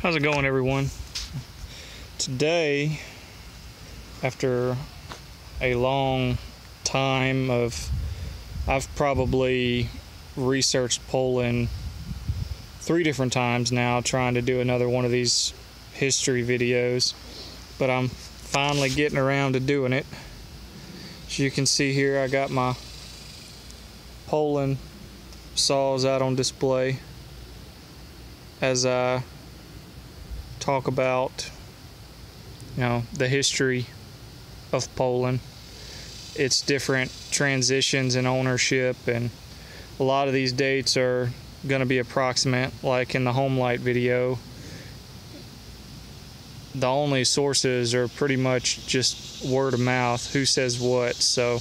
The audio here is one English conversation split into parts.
How's it going, everyone? Today, after a long time I've probably researched Poulan 3 different times now, trying to do another one of these history videos, but I'm finally getting around to doing it. As you can see here, I got my Poulan saws out on display as I talk about, the history of Poulan, its different transitions in ownership, and a lot of these dates are going to be approximate, like in the home light video. The only sources are pretty much just word of mouth, who says what, so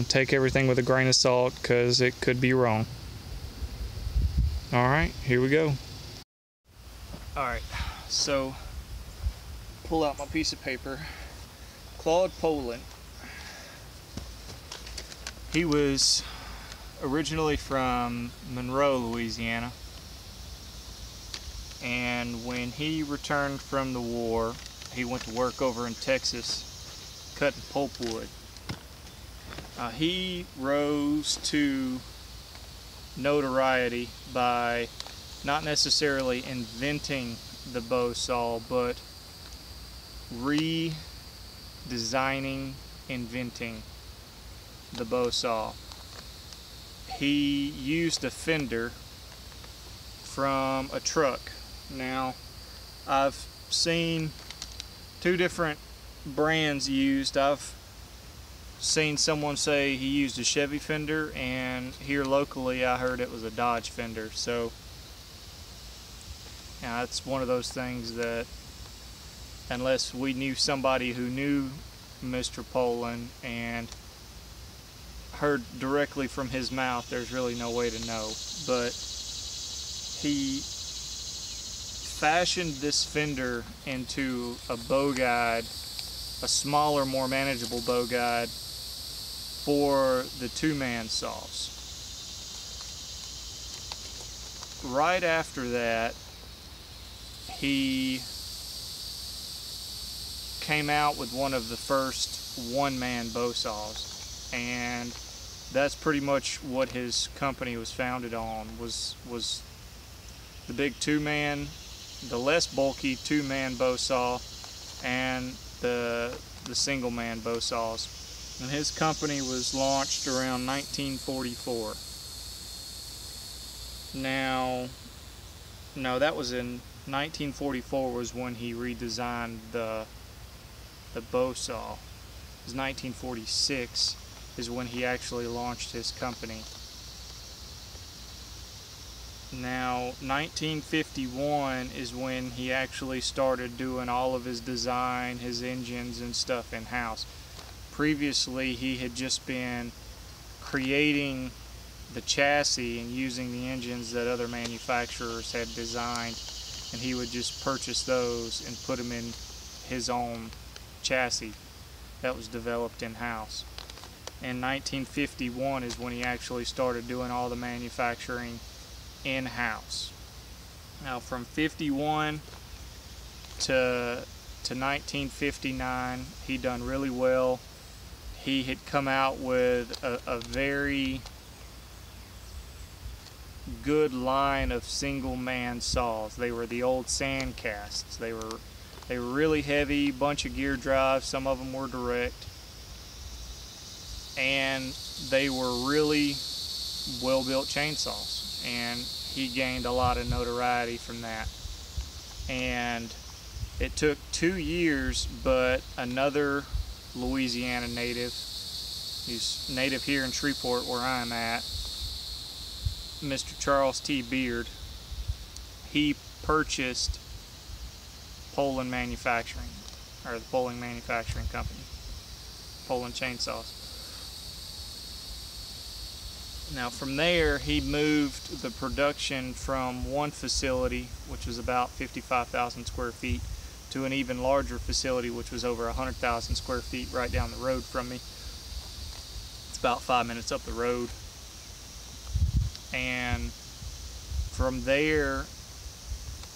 take everything with a grain of salt because it could be wrong. Alright, here we go. Alright, so pull out my piece of paper. Claude Poulan. He was originally from Monroe, Louisiana, and when he returned from the war, he went to work over in Texas cutting pulpwood. He rose to notoriety by not necessarily inventing the bow saw, but redesigning, inventing the bow saw. He used a fender from a truck. Now, I've seen 2 different brands used. I've seen someone say he used a Chevy fender, and here locally I heard it was a Dodge fender. So it's one of those things that, unless we knew somebody who knew Mr. Poulan and heard directly from his mouth, there's really no way to know. But he fashioned this fender into a bow guide, a smaller, more manageable bow guide for the 2-man saws. Right after that, he came out with one of the first 1-man bow saws, and that's pretty much what his company was founded on, was the big 2-man, the less bulky 2-man bow saw, and the single-man bow saws. And his company was launched around 1944. Now, no, that was in 1944 was when he redesigned the bow saw. It was 1946 is when he actually launched his company. Now, 1951 is when he actually started doing all of his design, his engines and stuff in-house. Previously, he had just been creating the chassis and using the engines that other manufacturers had designed, and he would just purchase those and put them in his own chassis that was developed in-house. In 1951 is when he actually started doing all the manufacturing in-house. Now, from 51 to 1959, he done really well. He had come out with a very good line of single-man saws. They were the old sand casts. They were really heavy, bunch of gear drives. Some of them were direct, and they were really well-built chainsaws. And he gained a lot of notoriety from that. And it took 2 years, but another Louisiana native, he's native here in Shreveport where I'm at, Mr. Charles T. Beard, he purchased Poulan Manufacturing, or the Poulan Manufacturing Company, Poulan Chainsaws. Now, from there, he moved the production from one facility, which was about 55,000 square feet, to an even larger facility, which was over 100,000 square feet right down the road from me. It's about 5 minutes up the road. And from there,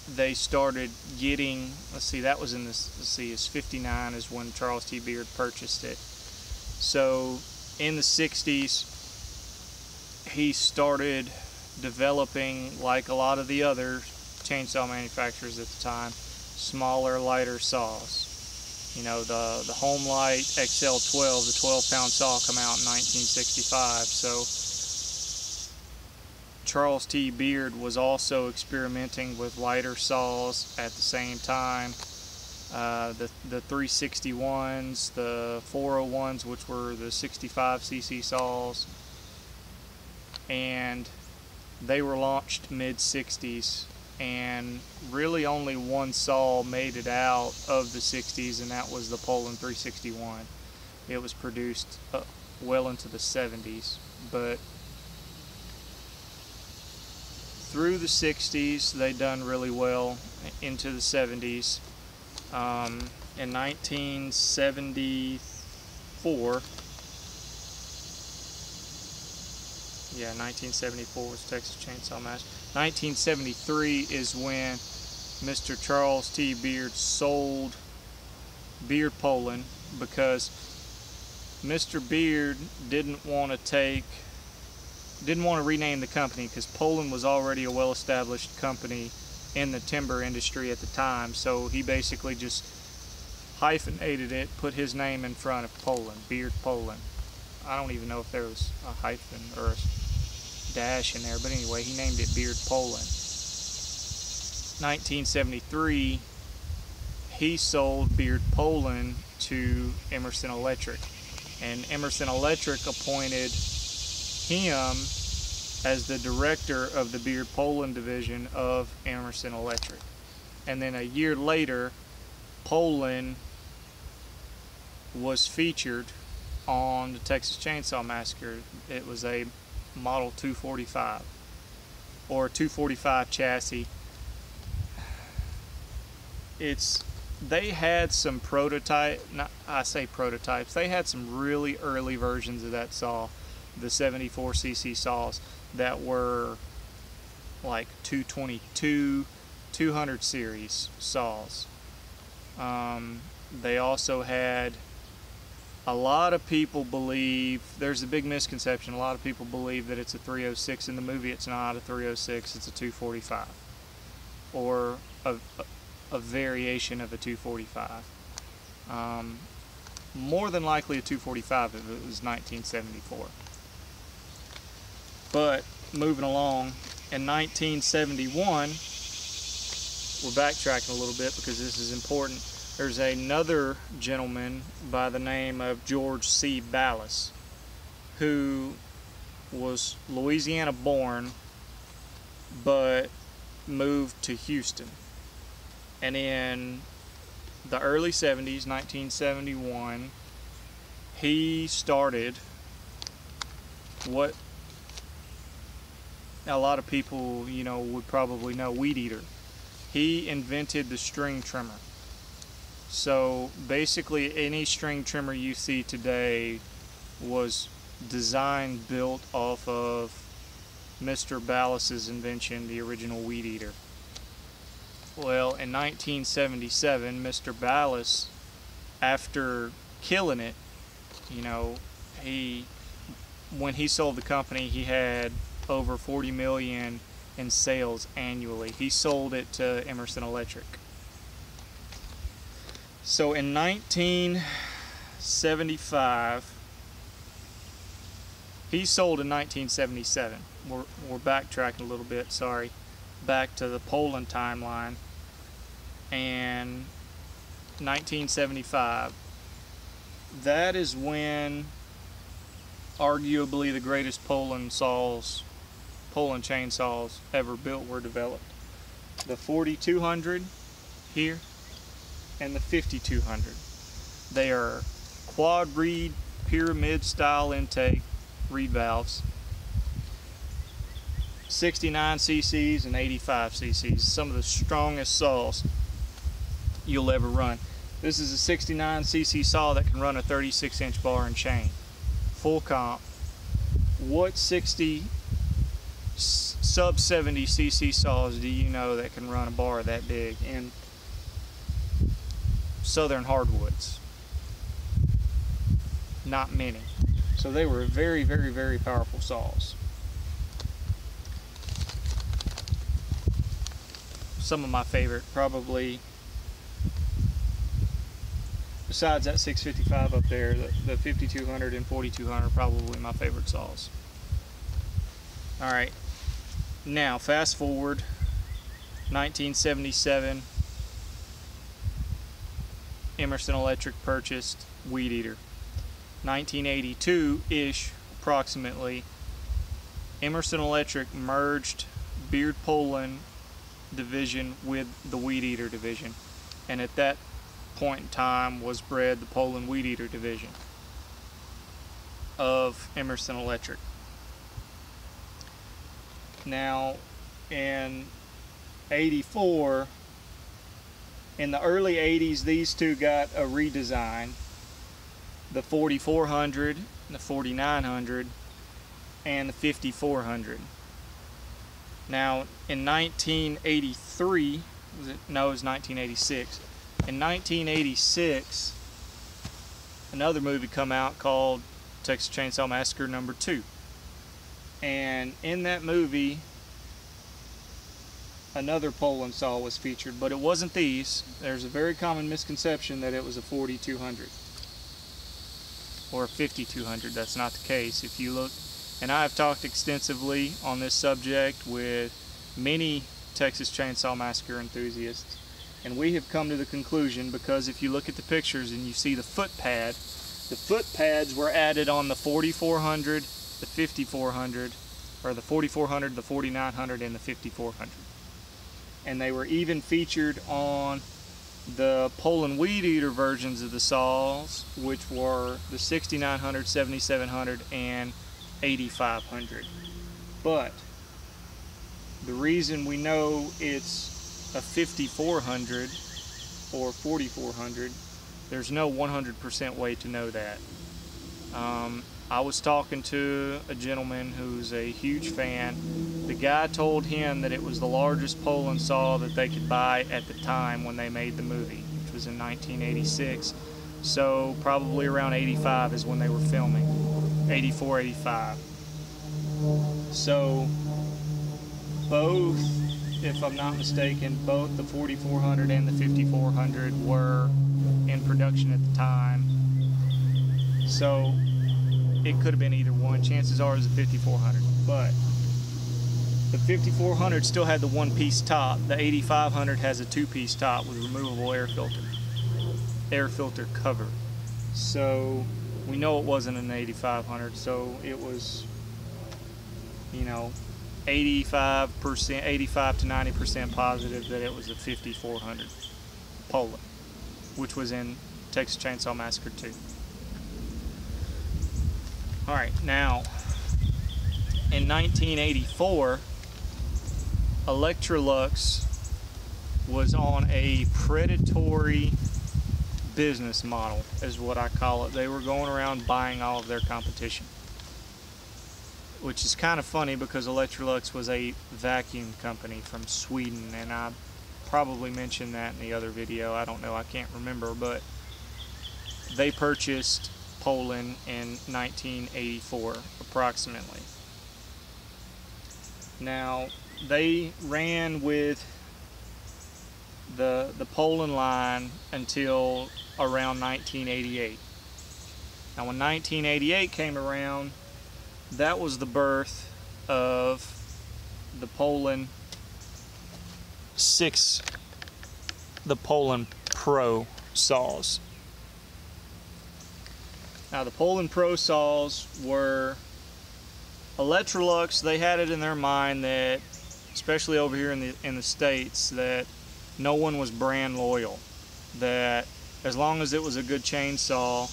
they started getting, let's see, that was in this, let's see, it's 59 is when Charles T. Beard purchased it. So in the 60s, he started developing, like a lot of the other chainsaw manufacturers at the time, smaller, lighter saws. You know, the Homelight XL12, the 12-pound saw, come out in 1965. So Charles T. Beard was also experimenting with lighter saws at the same time. The 361s, the 401s, which were the 65cc saws, and they were launched mid-60s, and really only one saw made it out of the 60s, and that was the Poulan 361. It was produced well into the 70s, but through the 60s they done really well into the 70s. In 1974, yeah, 1974 was Texas Chainsaw Massacre. 1973 is when Mr. Charles T. Beard sold Beard Poulan, because Mr. Beard didn't want to rename the company, because Poulan was already a well-established company in the timber industry at the time. So he basically just hyphenated it, put his name in front of Poulan, Beard Poulan. I don't even know if there was a hyphen or a dash in there, but anyway, he named it Beard Poulan. 1973, he sold Beard Poulan to Emerson Electric, and Emerson Electric appointed him as the director of the Beard Poulan division of Emerson Electric. And then a year later, Poulan was featured on the Texas Chainsaw Massacre. It was a Model 245, or 245 chassis. They had some prototypes, they had some really early versions of that saw, the 74cc saws, that were like 222, 200 series saws. They also had, a lot of people believe, there's a big misconception, a lot of people believe that it's a 306. In the movie it's not a 306, it's a 245, or a variation of a 245. More than likely a 245 if it was 1974. But moving along, in 1971, we're backtracking a little bit because this is important. There's another gentleman by the name of George C. Ballas, who was Louisiana born but moved to Houston. And in the early 70s, 1971, he started what a lot of people, you know, would probably know, Weed Eater. He invented the string trimmer. So basically any string trimmer you see today was designed, built off of Mr. Ballas's invention, the original Weed Eater. Well, in 1977, Mr. Ballas, after killing it, you know, when he sold the company, he had over 40 million in sales annually. He sold it to Emerson Electric. So in 1975, he sold in 1977. We're backtracking a little bit, sorry. Back to the Poulan timeline. And 1975, that is when arguably the greatest Poulan chainsaws ever built were developed. The 4200 here and the 5200. They are quad reed, pyramid style intake reed valves. 69 cc's and 85 cc's, some of the strongest saws you'll ever run. This is a 69 cc saw that can run a 36-inch bar and chain, full comp. What 60 sub 70 cc saws do you know that can run a bar that big in southern hardwoods? Not many. So they were very, very, very powerful saws. Some of my favorite, probably, besides that 655 up there, the 5200 and 4200 are probably my favorite saws. Alright, now fast forward, 1977, Emerson Electric purchased Weed Eater. 1982-ish, approximately, Emerson Electric merged Beard Poulan division with the Weed Eater division, and at that point in time was bred the Poulan Weed Eater division of Emerson Electric. Now in 84, in the early 80s, these two got a redesign, the 4400, the 4900, and the 5400. Now in 1983, no, it was 1986. In 1986, another movie come out called Texas Chainsaw Massacre #2. And in that movie, another Poulan saw was featured, but it wasn't these. There's a very common misconception that it was a 4200 or a 5200. That's not the case. If you look, and I have talked extensively on this subject with many Texas Chainsaw Massacre enthusiasts, and we have come to the conclusion, because if you look at the pictures and you see the foot pad, the foot pads were added on the 4400, the 5400, or the 4400, the 4900, and the 5400. And they were even featured on the Poulan Weed Eater versions of the saws, which were the 6900, 7700, and 8500. But the reason we know it's a 5400 or 4400, there's no 100% way to know that. I was talking to a gentleman who's a huge fan. The guy told him that it was the largest Poulan saw that they could buy at the time when they made the movie, which was in 1986. So probably around 85 is when they were filming, 84, 85. So both, if I'm not mistaken, both the 4400 and the 5400 were in production at the time. So it could have been either one. Chances are it was a 5400, but the 5400 still had the one-piece top. The 8500 has a two-piece top with removable air filter cover. So we know it wasn't an 8500. So it was, you know, 85% to 90% positive that it was a 5400 Poulan, which was in Texas Chainsaw Massacre 2. Alright, now in 1984, Electrolux was on a predatory business model, is what I call it. They were going around buying all of their competition, which is kind of funny because Electrolux was a vacuum company from Sweden, and I probably mentioned that in the other video. I don't know, I can't remember, but they purchased Poulan in 1984 approximately. Now they ran with the Poulan line until around 1988. Now when 1988 came around, that was the birth of the Poulan Pro saws. Now the Poulan Pro saws were Electrolux. They had it in their mind that, especially over here in the States, that no one was brand loyal. That as long as it was a good chainsaw,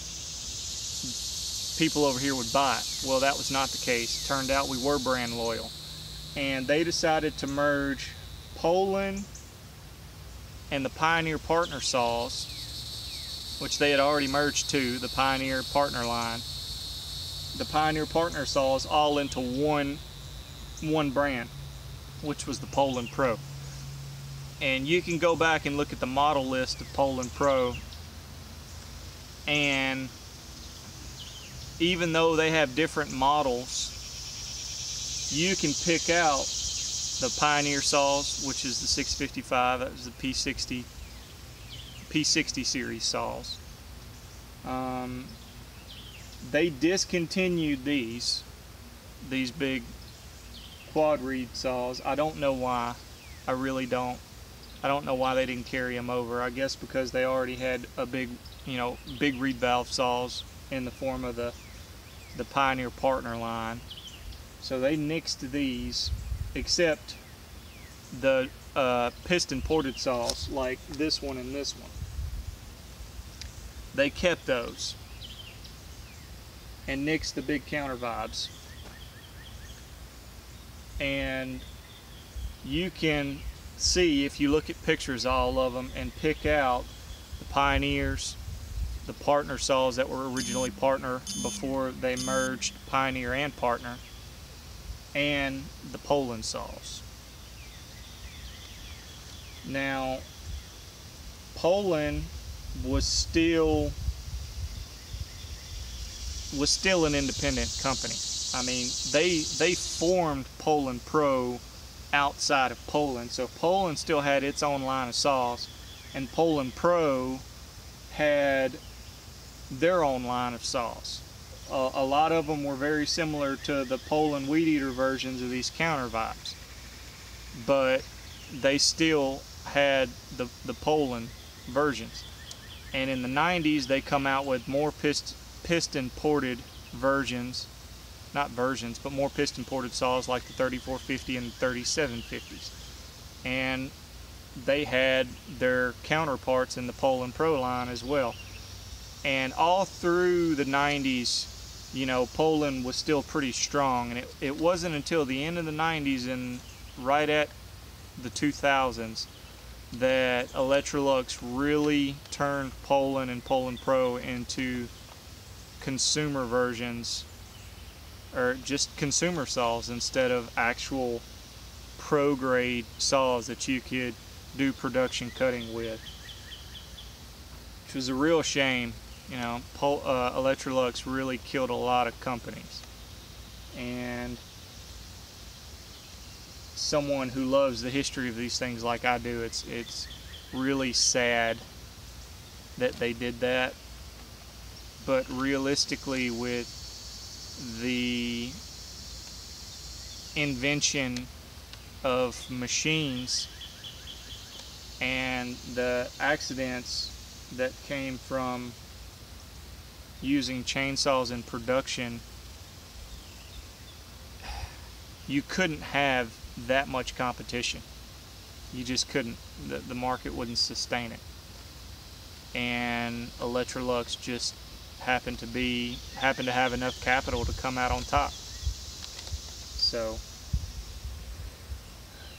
people over here would buy it. Well, that was not the case. It turned out we were brand loyal. And they decided to merge Poulan and the Pioneer Partner saws, which they had already merged to, the Pioneer Partner line, the Pioneer Partner saws, all into one brand. which was the Poulan Pro. And you can go back and look at the model list of Poulan Pro, and even though they have different models, you can pick out the Pioneer saws, which is the 655, that was the P60 series saws. They discontinued these big quad reed saws. I don't know why. I really don't. I don't know why they didn't carry them over. I guess because they already had a big reed valve saws in the form of the Pioneer partner line. So they nixed these, except the piston ported saws like this one and this one. They kept those and nixed the big counter vibes. And you can see, if you look at pictures of all of them and pick out the Pioneers, the partner saws that were originally partner before they merged Pioneer and partner, and the Poulan saws. Now, Poulan was still an independent company. I mean, they formed Poulan Pro outside of Poulan, so Poulan still had its own line of saws, and Poulan Pro had their own line of saws. A lot of them were very similar to the Poulan Weed Eater versions of these counter vibes, but they still had the Poulan versions. And in the 90s, they come out with more piston ported versions, not versions, but more piston ported saws like the 3450 and the 3750s. And they had their counterparts in the Poulan Pro line as well. And all through the 90s, Poulan was still pretty strong. And it wasn't until the end of the 90s and right at the 2000s that Electrolux really turned Poulan and Poulan Pro into consumer versions, or just consumer saws instead of actual pro grade saws that you could do production cutting with, which was a real shame. Electrolux really killed a lot of companies, and someone who loves the history of these things like I do, it's really sad that they did that. But realistically, with the invention of machines and the accidents that came from using chainsaws in production, you couldn't have that much competition. You just couldn't. The market wouldn't sustain it. And Electrolux just happened to have enough capital to come out on top. So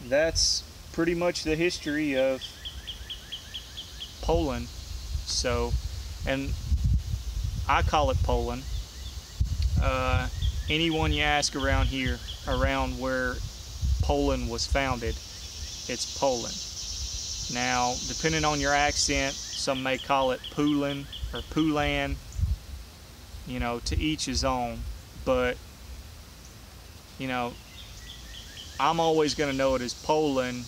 that's pretty much the history of Poulan. So, and I call it Poulan. Anyone you ask around here, around where Poulan was founded, it's Poulan. Now, depending on your accent, some may call it Poulan or Poulan, to each his own. But, I'm always going to know it as Poulan,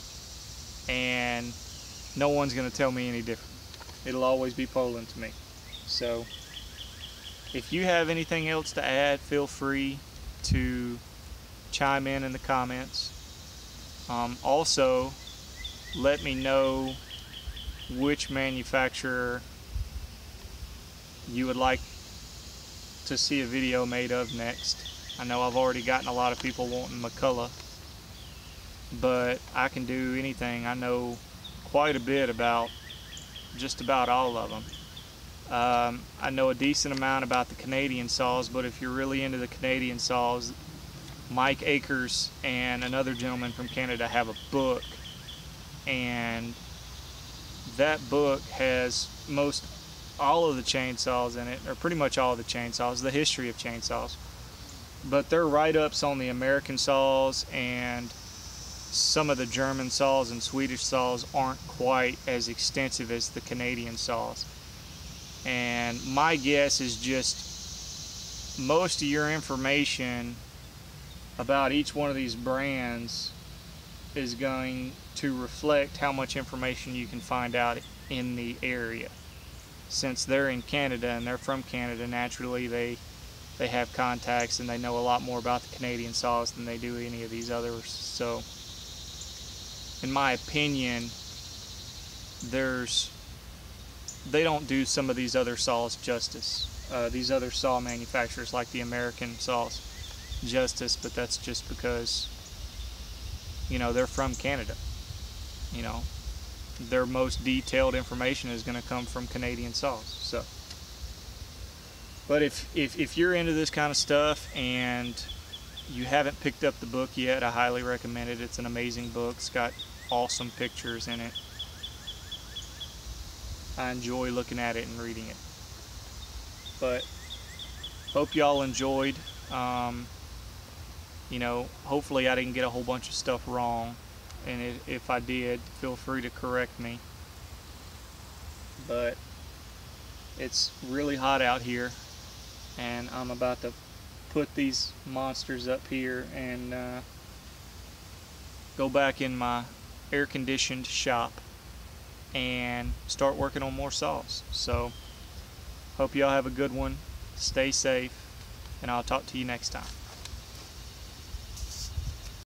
and no one's going to tell me any different. It'll always be Poulan to me. So, if you have anything else to add, feel free to chime in the comments. Also, let me know which manufacturer you would like to see a video made of next. I know I've already gotten a lot of people wanting McCullough, but I can do anything. I know quite a bit about just about all of them. I know a decent amount about the Canadian saws, but if you're really into the Canadian saws, Mike Akers and another gentleman from Canada have a book, and that book has all of the chainsaws in it, or pretty much all of the chainsaws, the history of chainsaws. But they're write-ups on the American saws and some of the German saws and Swedish saws aren't quite as extensive as the Canadian saws. And my guess is just most of your information about each one of these brands is going to reflect how much information you can find out in the area. Since they're in Canada and they're from Canada, naturally they have contacts and they know a lot more about the Canadian saws than they do any of these others. So in my opinion, they don't do some of these other saws justice. These other saw manufacturers, like the American saws, justice, but that's just because, you know, they're from Canada. You know, their most detailed information is going to come from Canadian saws. So, but if you're into this kind of stuff and you haven't picked up the book yet, I highly recommend it. It's an amazing book. It's got awesome pictures in it. I enjoy looking at it and reading it. But hope y'all enjoyed. You know, hopefully I didn't get a whole bunch of stuff wrong, and if I did, feel free to correct me. But it's really hot out here, and I'm about to put these monsters up here and go back in my air-conditioned shop and start working on more saws. So hope y'all have a good one. Stay safe, and I'll talk to you next time.